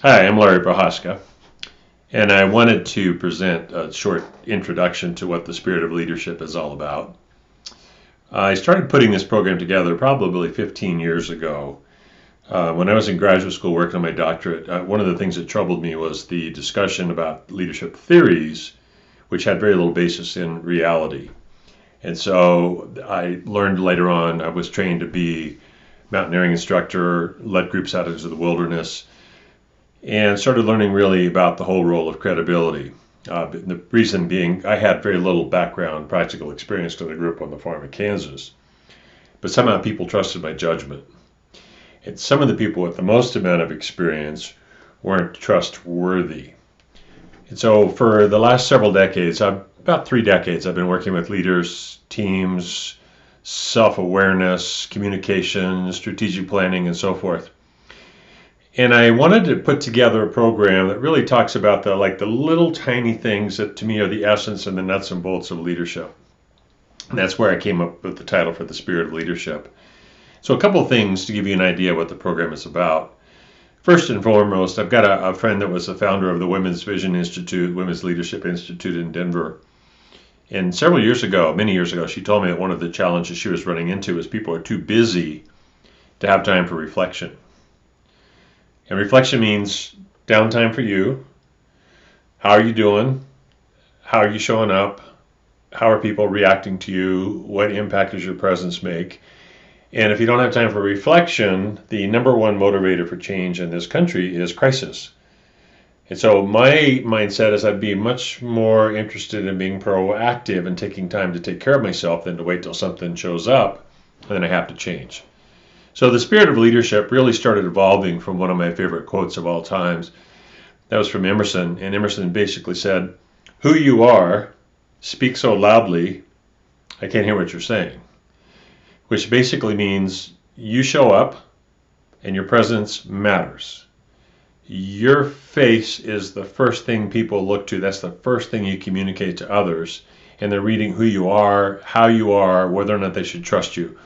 Hi, I'm Larry Prohaska, and I wanted to present a short introduction to what the Spirit of Leadership is all about. I started putting this program together probably 15 years ago. When I was in graduate school working on my doctorate, one of the things that troubled me was the discussion about leadership theories, which had very little basis in reality. And so I learned later on, I was trained to be mountaineering instructor, led groups out into the wilderness, and started learning really about the whole role of credibility. The reason being, I had very little background, practical experience because I grew up on the farm in Kansas. But somehow people trusted my judgment. And some of the people with the most amount of experience weren't trustworthy. And so for the last several decades, about 3 decades, I've been working with leaders, teams, self-awareness, communication, strategic planning, and so forth. And I wanted to put together a program that really talks about the little tiny things that to me are the essence and the nuts and bolts of leadership. And that's where I came up with the title for the Spirit of Leadership. So a couple of things to give you an idea what the program is about. First and foremost, I've got a friend that was the founder of the Women's Vision Institute, Women's Leadership Institute in Denver. And several years ago, many years ago, she told me that one of the challenges she was running into is people are too busy to have time for reflection. And reflection means downtime for you. How are you doing? How are you showing up? How are people reacting to you? What impact does your presence make? And if you don't have time for reflection, the number one motivator for change in this country is crisis. And so my mindset is I'd be much more interested in being proactive and taking time to take care of myself than to wait till something shows up and then I have to change. So the Spirit of Leadership really started evolving from one of my favorite quotes of all times. That was from Emerson, and Emerson basically said, "Who you are, speak so loudly, I can't hear what you're saying." Which basically means you show up and your presence matters. Your face is the first thing people look to. That's the first thing you communicate to others. And they're reading who you are, how you are, whether or not they should trust you.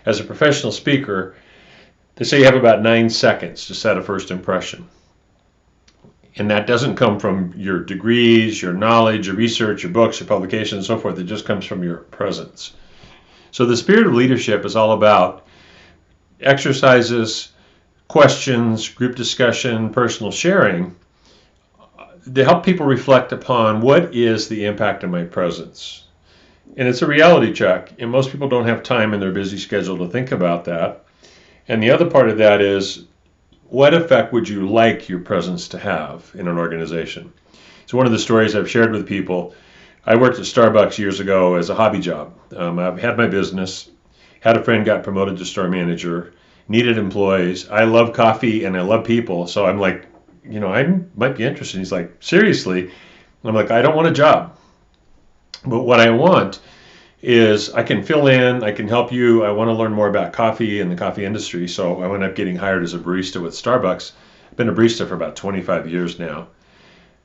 As a professional speaker, they say you have about 9 seconds to set a first impression. And that doesn't come from your degrees, your knowledge, your research, your books, your publications, and so forth. It just comes from your presence. So the Spirit of Leadership is all about exercises, questions, group discussion, personal sharing to help people reflect upon what is the impact of my presence. And it's a reality check, and most people don't have time in their busy schedule to think about that. And the other part of that is, what effect would you like your presence to have in an organization? So one of the stories I've shared with people, I worked at Starbucks years ago as a hobby job. I had my business, had a friend got promoted to store manager, needed employees. I love coffee and I love people, so I'm like, I might be interested. He's like, seriously? I'm like, I don't want a job. But what I want is I can fill in, I can help you. I want to learn more about coffee and the coffee industry. So I wound up getting hired as a barista with Starbucks. I've been a barista for about 25 years now.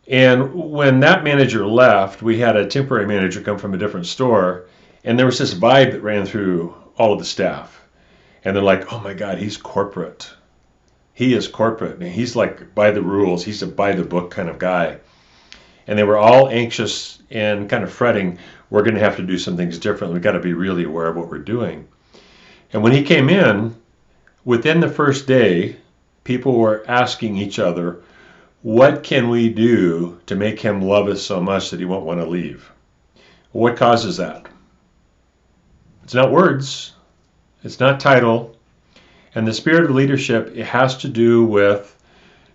And when that manager left, we had a temporary manager come from a different store. And there was this vibe that ran through all of the staff. And they're like, oh my God, he's corporate. He is corporate. And he's like by the rules. He's a by the book kind of guy. And they were all anxious and kind of fretting, we're going to have to do some things different. We've got to be really aware of what we're doing. And when he came in, within the first day, people were asking each other, what can we do to make him love us so much that he won't want to leave? What causes that? It's not words. It's not title. And the Spirit of Leadership, it has to do with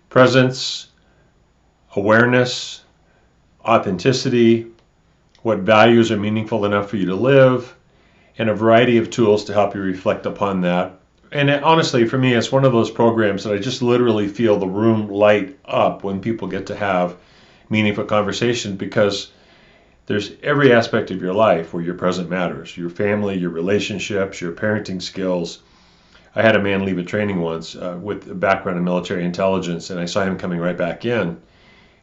presence, awareness, authenticity, what values are meaningful enough for you to live, and a variety of tools to help you reflect upon that. And honestly, for me, it's one of those programs that I just literally feel the room light up when people get to have meaningful conversations, because there's every aspect of your life where your present matters. Your family, your relationships, your parenting skills. I had a man leave a training once with a background in military intelligence, and I saw him coming right back in.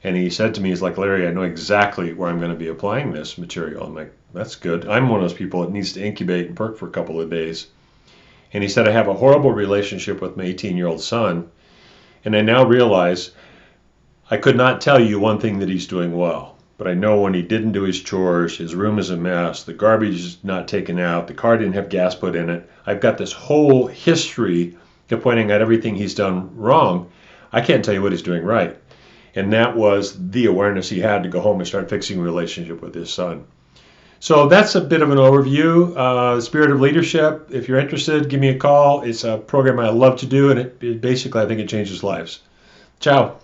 And he said to me, he's like, Larry, I know exactly where I'm going to be applying this material. I'm like, that's good. I'm one of those people that needs to incubate and perk for a couple of days. And he said, I have a horrible relationship with my 18-year-old son. And I now realize I could not tell you one thing that he's doing well, but I know when he didn't do his chores, his room is a mess, the garbage is not taken out, the car didn't have gas put in it. I've got this whole history of pointing out everything he's done wrong. I can't tell you what he's doing right. And that was the awareness he had to go home and start fixing a relationship with his son. So that's a bit of an overview. Spirit of Leadership, if you're interested, give me a call. It's a program I love to do, and it basically, I think it changes lives. Ciao.